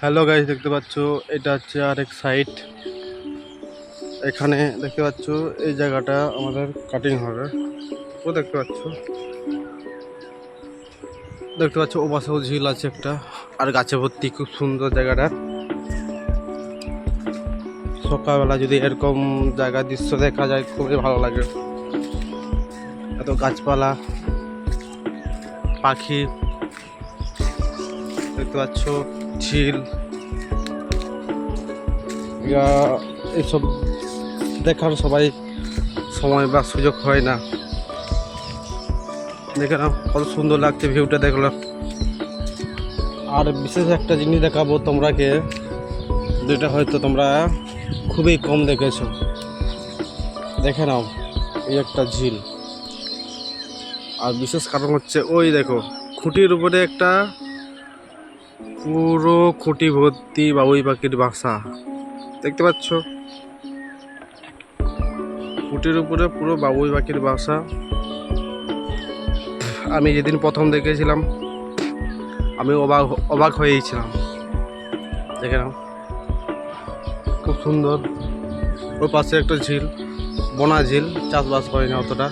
Hello guys, দেখতে পাচ্ছ এটা হচ্ছে আরেক সাইট। এখানে দেখতে পাচ্ছ এই জায়গাটা আমাদের কাটিং হবে। ও দেখতে পাচ্ছ ও পাশেও ঝিল আছে একটা, আর গাছে ভর্তি, খুব সুন্দর জায়গাটা। সকালবেলা যদি এরকম জায়গার দৃশ্য দেখা যায় খুবই ভালো লাগে। এত গাছপালা, পাখি, দেখতে পাচ্ছ ঝিল, এইসব দেখার সবাই সময় বা সুযোগ হয় না। দেখে নাও কত সুন্দর লাগছে ভিউটা, দেখলো। আর বিশেষ একটা জিনিস দেখাবো তোমরাকে, যেটা হয়তো তোমরা খুবই কম দেখেছো। দেখে নাও, এই একটা ঝিল। আর বিশেষ কারণ হচ্ছে ওই দেখো, খুঁটির উপরে একটা পুরো খুঁটি ভর্তি বাবুই পাখির বাসা, দেখতে পাচ্ছ? খুঁটির উপরে পুরো বাবুই পাখির বাসা। আমি যেদিন প্রথম দেখেছিলাম আমি অবাক হয়েছিলাম। দেখে নাও খুব সুন্দর। ওর পাশে একটা ঝিল, বোনা ঝিল, চাষবাস হয় না অতটা।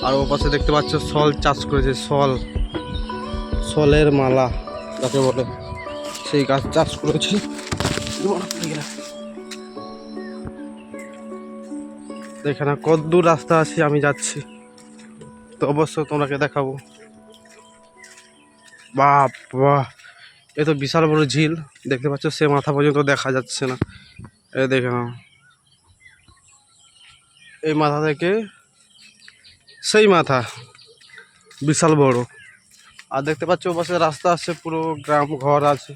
আর ওর পাশে দেখতে পাচ্ছ শল চাষ করেছে, শলের মালা যাকে বলে, সেই গাছ চাষ করেছে। দেখে না কত দূর রাস্তা আছে, আমি যাচ্ছি তো অবশ্যই তোমাকে দেখাবো। বাপ বাহ, এ তো বিশাল বড় ঝিল। দেখতে পাচ্ছ সে মাথা পর্যন্ত দেখা যাচ্ছে না। এ দেখে নাও, এই মাথা থেকে সেই মাথা, বিশাল বড়। আর দেখতে পাচ্ছ ও পাশে রাস্তা আছে, পুরো গ্রাম ঘর আছে,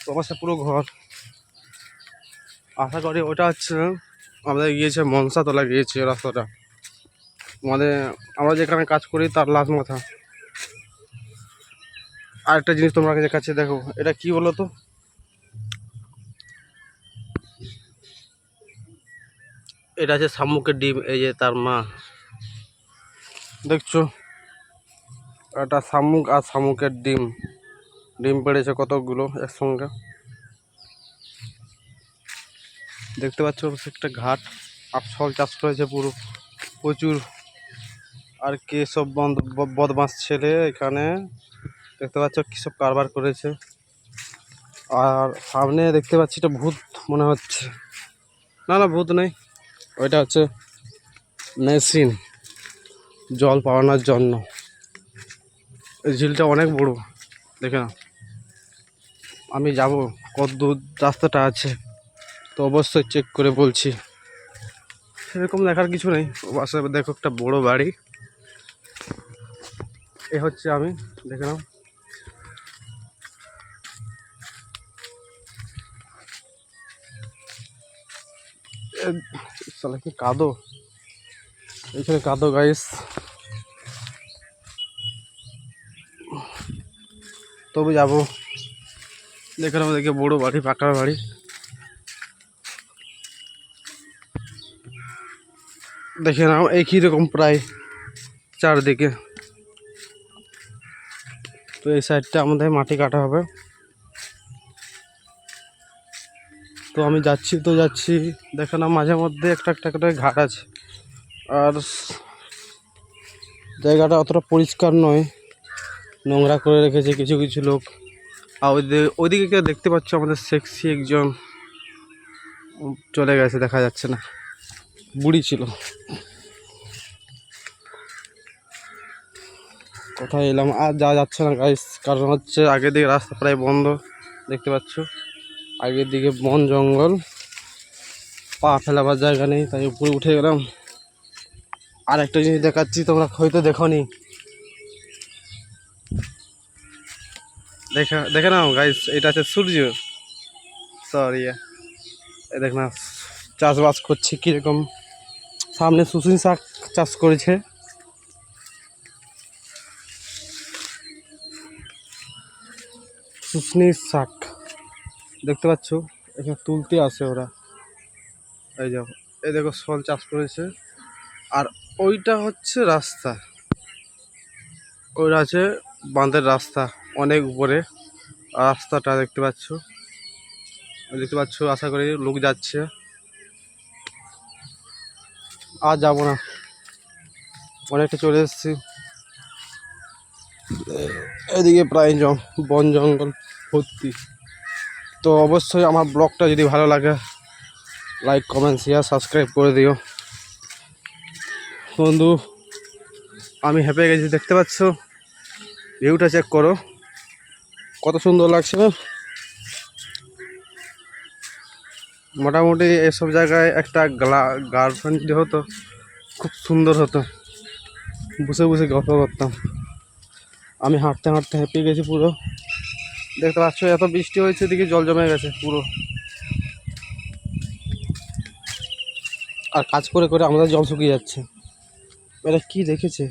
ও পাশে পুরো ঘর। আশা করি ওটা হচ্ছে আমাদের গিয়েছে মনসাতলা গিয়েছে রাস্তাটা, আমাদের আমরা যেখানে কাজ করি তার লাশ মাথা। আর একটা জিনিস তোমরা দেখাচ্ছি, দেখো এটা কি বলো তো? এটা আছে শামুকের ডিম, এই যে তার মা, দেখছো? এটা শামুক আর শামুকের ডিম, ডিম পেড়েছে কতগুলো একসঙ্গে। দেখতে পাচ্ছ একটা ঘাট, আর ফল চাষ করেছে পুরো প্রচুর। আর কে সব বদমাস ছেলে এখানে দেখতে পাচ্ছ কিসব কারবার করেছে। আর সামনে দেখতে পাচ্ছি এটা ভূত মনে হচ্ছে। না না, ভূত নেই, ওইটা হচ্ছে মেশিন জল পাওয়ানোর জন্য। এই ঝিলটা অনেক বড়, দেখে না। আমি যাব, কত দূর রাস্তাটা আছে তো অবশ্যই চেক করে বলছি। সেরকম দেখার কিছু নেই। বাসে দেখো একটা বড় বাড়ি, এ হচ্ছে আমি, দেখে নাও। সালা কি কাদো, এখানে কাদো গাইস। তবে যাবো, দেখে নাও, দেখে বড় বাড়ি, পাকা বাড়ি। দেখে নাও একই রকম প্রায় চারদিকে। তো এই সাইডটা আমাদের মাটি কাটা হবে। তো আমি যাচ্ছি, দেখে না মাঝে মধ্যে একটা একটা করে ঘাট আছে। আর জায়গাটা অতটা পরিষ্কার নয়, নোংরা করে রেখেছে কিছু কিছু লোক। আর ওইদিকে কেউ দেখতে পাচ্ছ আমাদের সেক্সি একজন চলে গেছে, দেখা যাচ্ছে না, বুড়ি ছিল। কোথায় এলাম, আর যাওয়া যাচ্ছে না গাইস, কারণ হচ্ছে আগের দিকে রাস্তা প্রায় বন্ধ। দেখতে পাচ্ছ আগের দিকে বন জঙ্গল, পা ফেলাবার জায়গা নেই, তাই উপরে উঠে গেলাম। আর একটা জিনিস দেখাচ্ছি, তোমরা হয়তো দেখোনি, দেখে নাও গাইস, এটা আছে সূর্য। সরি, এই দেখ না চাষবাস করছে কিরকম। সামনে শুশুনি শাক চাষ করেছে, শুশনি শাক দেখতে পাচ্ছ। এখানে তুলতে আসে ওরা, এই দেখো, এই দেখো ফল চাষ করেছে। আর ওইটা হচ্ছে রাস্তা, ওইটা আছে বাঁধের রাস্তা, অনেক উপরে। রাস্তাটা দেখতে পাচ্ছ আশা করি লোক যাচ্ছে। আর যাবো না, অনেকটা চলে এসেছি। এদিকে প্রায় বন জঙ্গল ভর্তি। তো অবশ্যই আমার ব্লগটা যদি ভালো লাগে লাইক কমেন্ট শেয়ার সাবস্ক্রাইব করে দিও বন্ধু। আমি হেঁপে গেছি, দেখতে পাচ্ছ ভিউটা চেক করো কত সুন্দর লাগছে না। মোটামুটি এসব জায়গায় একটা গার্লফ্রেন্ড যদি হতো খুব সুন্দর হতো, বসে বসে গল্প করতাম। আমি হাঁটতে হাঁটতে হেঁপে গেছি পুরো, দেখতে পাচ্ছ এত বৃষ্টি হয়েছে, এদিকে জল জমে গেছে পুরো। আর কাজ করে করে আমাদের জল শুকিয়ে যাচ্ছে। এটা কি দেখেছে?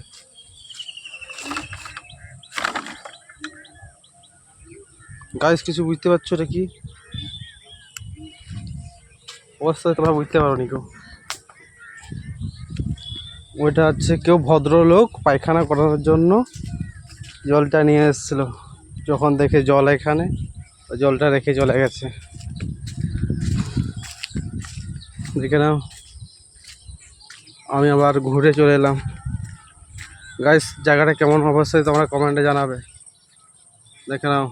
গাইস কিছু বুঝতে পারছো এটা কি? অবশ্যই তোমরা বুঝতে পারো নি কেউ। ওইটা হচ্ছে কেউ ভদ্রলোক পায়খানা করানোর জন্য জলটা নিয়ে এসেছিল, যখন দেখে জল এখানে জলটা রেখে চলে গেছে। দেখে নাও, আমি আবার ঘুরে চলে এলাম। গাইস জায়গাটা কেমন অবশ্যই তোমরা কমেন্টে জানাবে। দেখে নাও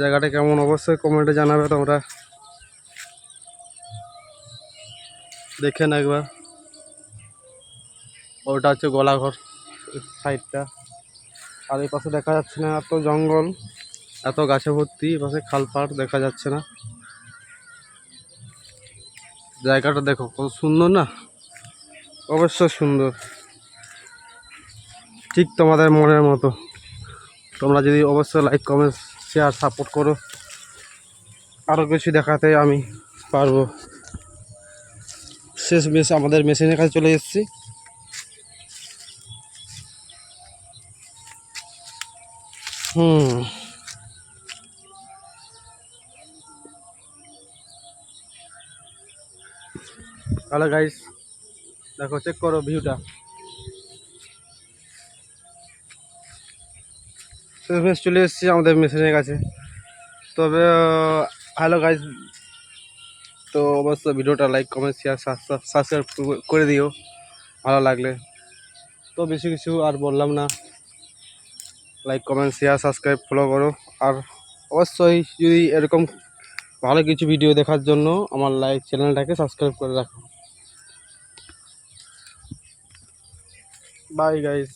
জায়গাটা কেমন অবশ্যই কমেন্টে জানাবে তোমরা, দেখে না একবার। ওটা হচ্ছে গোলাঘর সাইডটা, আর এই পাশে দেখা যাচ্ছে না, এত জঙ্গল এত গাছে ভর্তি, এই পাশে খাল পাড় দেখা যাচ্ছে না। জায়গাটা দেখো কত সুন্দর না, অবশ্যই সুন্দর, ঠিক তোমাদের মনের মতো। তোমরা যদি অবশ্যই লাইক কমেন্ট শেয়ার সাপোর্ট করো, আরও কিছু দেখাতে আমি পারবো। শেষ বেশ আমাদের মেশিনের কাছে চলে এসেছি। তাহলে গাইস দেখো চেক করো ভিউটা, শেষ বেশ চলে এসেছি আমাদের মেশিনের কাছে। তবে হ্যালো গাইস, তো অবশ্যই ভিডিওটা লাইক কমেন্ট শেয়ার সাবস্ক্রাইব করে দিও ভালো লাগলে। তো বেশি কিছু আর বললাম না, like comment share subscribe follow করো। আর অবশ্যই যদি এরকম ভালো কিছু ভিডিও দেখার জন্য আমার চ্যানেলটাকে সাবস্ক্রাইব করে রাখো। Bye guys.